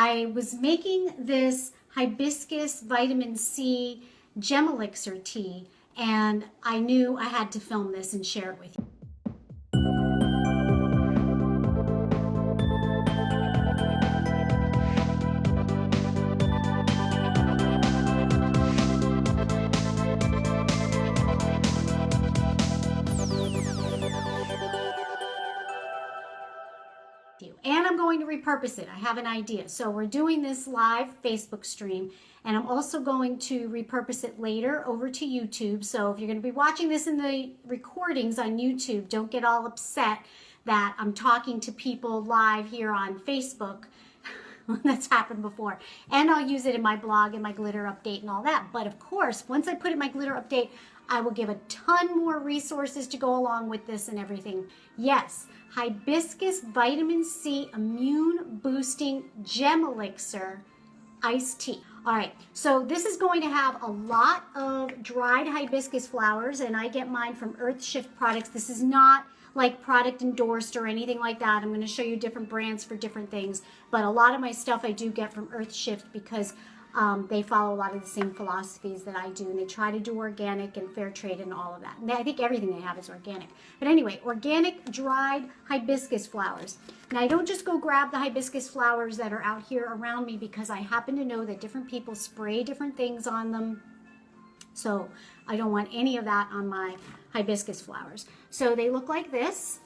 I was making this hibiscus vitamin C gem elixir tea, and I knew I had to film this and share it with you. And I'm going to repurpose it. I have an idea. So we're doing this live Facebook stream, and I'm also going to repurpose it later over to YouTube. So if you're going to be watching this in the recordings on YouTube, don't get all upset that I'm talking to people live here on Facebook. That's happened before. And I'll use it in my blog and my glitter update and all that. But of course, once I put in my glitter update, I will give a ton more resources to go along with this and everything. Yes, hibiscus vitamin C immune boosting gem elixir iced tea. All right, so this is going to have a lot of dried hibiscus flowers, and I get mine from Earth Shift products. This is not like product endorsed or anything like that. I'm going to show you different brands for different things, but a lot of my stuff I do get from Earth Shift because they follow a lot of the same philosophies that I do, and they try to do organic and fair trade and all of that. And I think everything they have is organic. But anyway, organic dried hibiscus flowers. Now, I don't just go grab the hibiscus flowers that are out here around me, because I happen to know that different people spray different things on them. So I don't want any of that on my hibiscus flowers. So they look like this,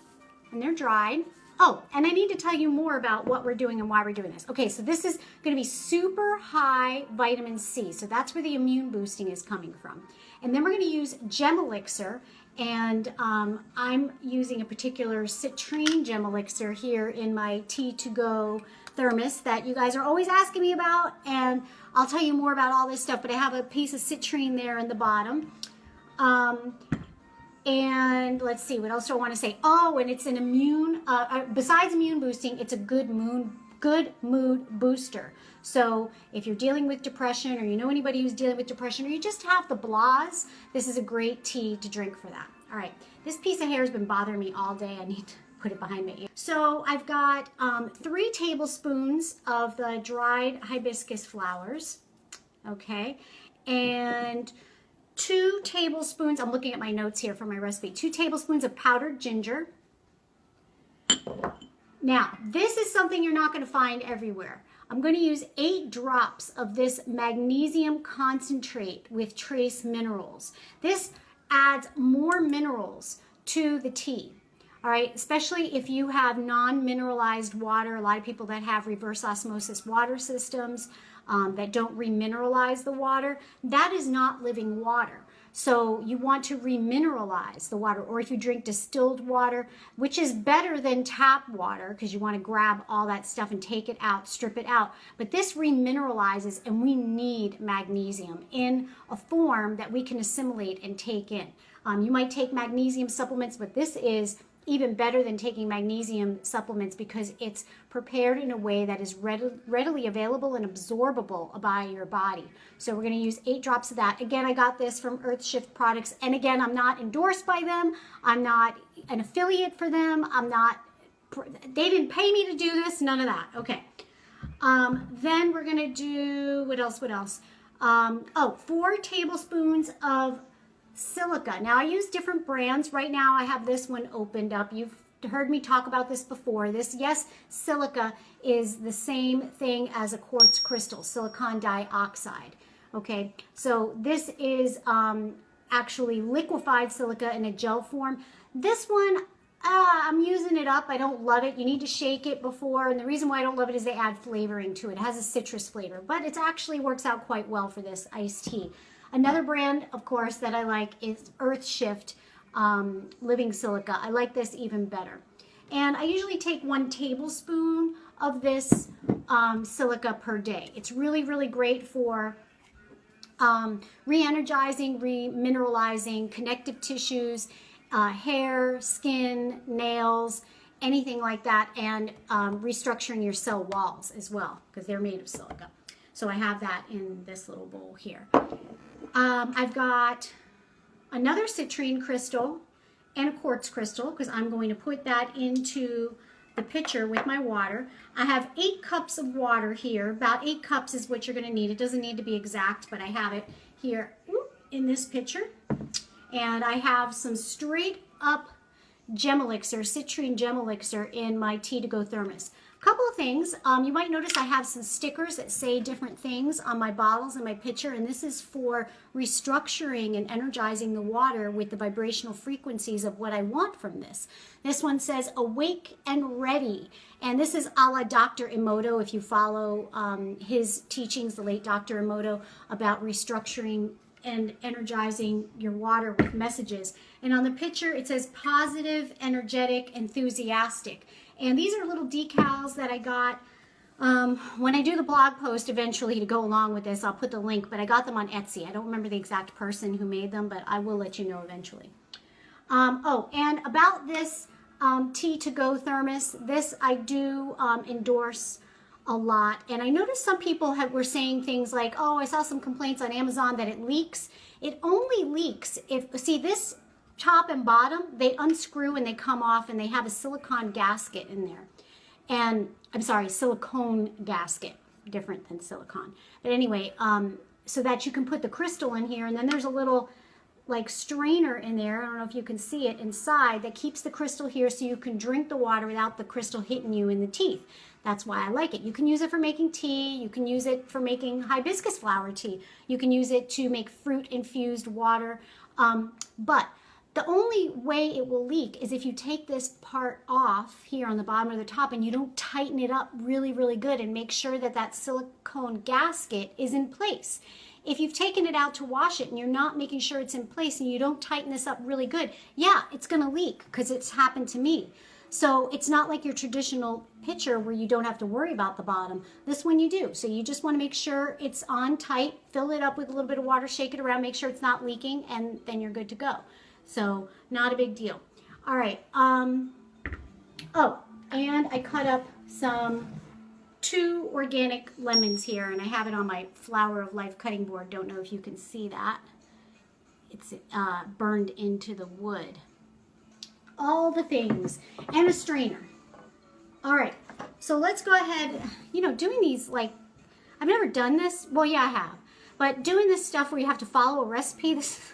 and they're dried. Oh, and I need to tell you more about what we're doing and why we're doing this. Okay, so this is going to be super high vitamin C. So that's where the immune boosting is coming from. And then we're going to use gem elixir. And I'm using a particular citrine gem elixir here in my tea to go thermos that you guys are always asking me about. And I'll tell you more about all this stuff. But I have a piece of citrine there in the bottom. And let's see, what else do I want to say? Oh, and it's an immune, besides immune boosting, it's a good mood booster. So if you're dealing with depression, or you know anybody who's dealing with depression, or you just have the blahs, this is a great tea to drink for that. All right, this piece of hair has been bothering me all day. I need to put it behind my ear. So I've got 3 tablespoons of the dried hibiscus flowers, okay, and 2 tablespoons, I'm looking at my notes here for my recipe, 2 tablespoons of powdered ginger. Now, this is something you're not going to find everywhere. I'm going to use 8 drops of this magnesium concentrate with trace minerals. This adds more minerals to the tea. All right, especially if you have non-mineralized water. A lot of people that have reverse osmosis water systems that don't remineralize the water, that is not living water. So you want to remineralize the water, or if you drink distilled water, which is better than tap water, because you want to grab all that stuff and take it out, strip it out. But this remineralizes, and we need magnesium in a form that we can assimilate and take in. You might take magnesium supplements, but this is even better than taking magnesium supplements because it's prepared in a way that is readily available and absorbable by your body. So we're going to use 8 drops of that. Again, I got this from Earth Shift products. And again, I'm not endorsed by them. I'm not an affiliate for them. They didn't pay me to do this. None of that. Okay. Then we're going to do, what else? 4 tablespoons of silica. Now I use different brands. Right now I have this one opened up. You've heard me talk about this before. This, yes, silica is the same thing as a quartz crystal, silicon dioxide. Okay, so this is actually liquefied silica in a gel form. This one, I'm using it up. I don't love it. You need to shake it before, and the reason why I don't love it is they add flavoring to it. It has a citrus flavor, but it actually works out quite well for this iced tea. Another brand, of course, that I like is Earth Shift Living Silica. I like this even better. And I usually take 1 tablespoon of this silica per day. It's really, really great for re-energizing, remineralizing connective tissues, hair, skin, nails, anything like that, and restructuring your cell walls as well, because they're made of silica. So I have that in this little bowl here. I've got another citrine crystal and a quartz crystal, because I'm going to put that into the pitcher with my water. I have 8 cups of water here. About 8 cups is what you're going to need. It doesn't need to be exact, but I have it here in this pitcher. And I have some straight up gem elixir, citrine gem elixir in my tea to go thermos. Couple of things. You might notice I have some stickers that say different things on my bottles and my pitcher, and this is for restructuring and energizing the water with the vibrational frequencies of what I want from this. This one says awake and ready, and this is a la Dr. Emoto, if you follow his teachings, the late Dr. Emoto, about restructuring and energizing your water with messages. And on the pitcher it says positive, energetic, enthusiastic. And these are little decals that I got when I do the blog post eventually to go along with this. I'll put the link, but I got them on Etsy. I don't remember the exact person who made them, but I will let you know eventually. Oh, and about this tea to go thermos, this I do endorse a lot. And I noticed some people were saying things like, oh, I saw some complaints on Amazon that it leaks. It only leaks if, see this top and bottom, they unscrew and they come off, and they have a silicone gasket in there. And I'm sorry, silicone gasket, different than silicone. But anyway, so that you can put the crystal in here, and then there's a little like strainer in there, I don't know if you can see it inside, that keeps the crystal here so you can drink the water without the crystal hitting you in the teeth. That's why I like it. You can use it for making tea, you can use it for making hibiscus flower tea, you can use it to make fruit infused water, but the only way it will leak is if you take this part off here on the bottom or the top and you don't tighten it up really, really good and make sure that that silicone gasket is in place. If you've taken it out to wash it and you're not making sure it's in place and you don't tighten this up really good, yeah, it's gonna leak, because it's happened to me. So it's not like your traditional pitcher where you don't have to worry about the bottom. This one you do. So you just want to make sure it's on tight, fill it up with a little bit of water, shake it around, make sure it's not leaking, and then you're good to go. So not a big deal. All right. Oh, and I cut up some 2 organic lemons here, and I have it on my Flower of Life cutting board. Don't know if you can see that. It's burned into the wood. All the things, and a strainer. All right, so let's go ahead. You know, doing these, like, I've never done this. Well, yeah, I have. But doing this stuff where you have to follow a recipe, this is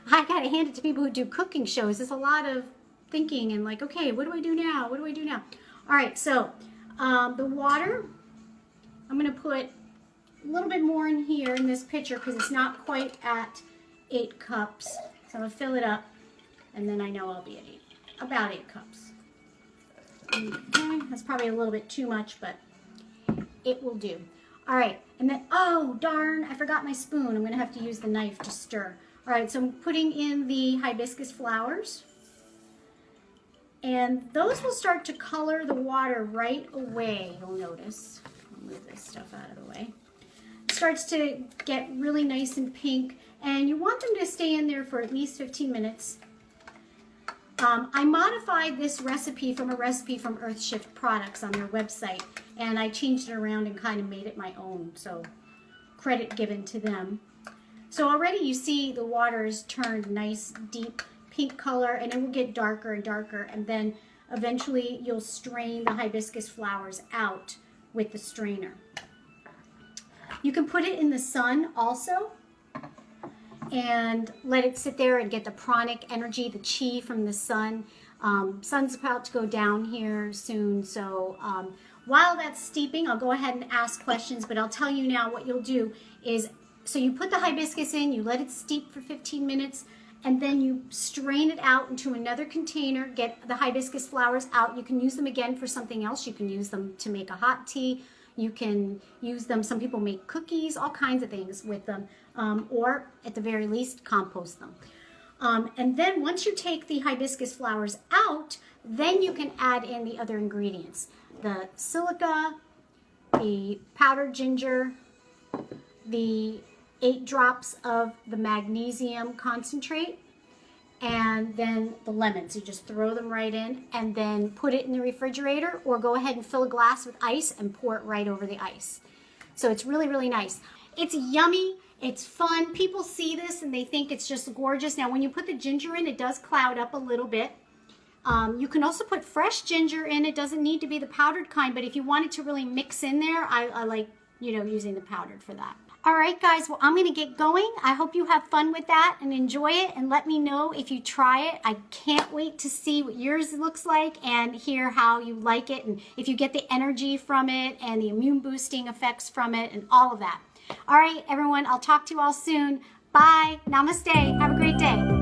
like, I gotta hand it to people who do cooking shows. There's a lot of thinking and like, okay, what do I do now? What do I do now? All right, so the water, I'm gonna put a little bit more in here in this pitcher because it's not quite at 8 cups. So I'm gonna fill it up, and then I know I'll be at about 8 cups. Okay, that's probably a little bit too much, but it will do. All right, and then, oh darn, I forgot my spoon. I'm gonna have to use the knife to stir. All right, so I'm putting in the hibiscus flowers, and those will start to color the water right away, you'll notice. I'll move this stuff out of the way. It starts to get really nice and pink, and you want them to stay in there for at least 15 minutes. I modified this recipe from a recipe from Earthshift Products on their website, and I changed it around and kind of made it my own, so credit given to them. So already you see the water is turned nice, deep pink color, and it will get darker and darker, and then eventually you'll strain the hibiscus flowers out with the strainer. You can put it in the sun also and let it sit there and get the pranic energy, the chi from the sun. Sun's about to go down here soon, so while that's steeping, I'll go ahead and ask questions, but I'll tell you now what you'll do is, so you put the hibiscus in, you let it steep for 15 minutes, and then you strain it out into another container, get the hibiscus flowers out. You can use them again for something else. You can use them to make a hot tea. You can use them, some people make cookies, all kinds of things with them, or at the very least, compost them. And then once you take the hibiscus flowers out, then you can add in the other ingredients. The silica, the powdered ginger, the 8 drops of the magnesium concentrate, and then the lemons. You just throw them right in and then put it in the refrigerator, or go ahead and fill a glass with ice and pour it right over the ice. So it's really, really nice. It's yummy. It's fun. People see this and they think it's just gorgeous. Now, when you put the ginger in, it does cloud up a little bit. You can also put fresh ginger in. It doesn't need to be the powdered kind, but if you want it to really mix in there, I like, you know, using the powdered for that. All right, guys, well, I'm going to get going. I hope you have fun with that and enjoy it, and let me know if you try it. I can't wait to see what yours looks like and hear how you like it, and if you get the energy from it and the immune boosting effects from it and all of that. All right, everyone, I'll talk to you all soon. Bye. Namaste. Have a great day.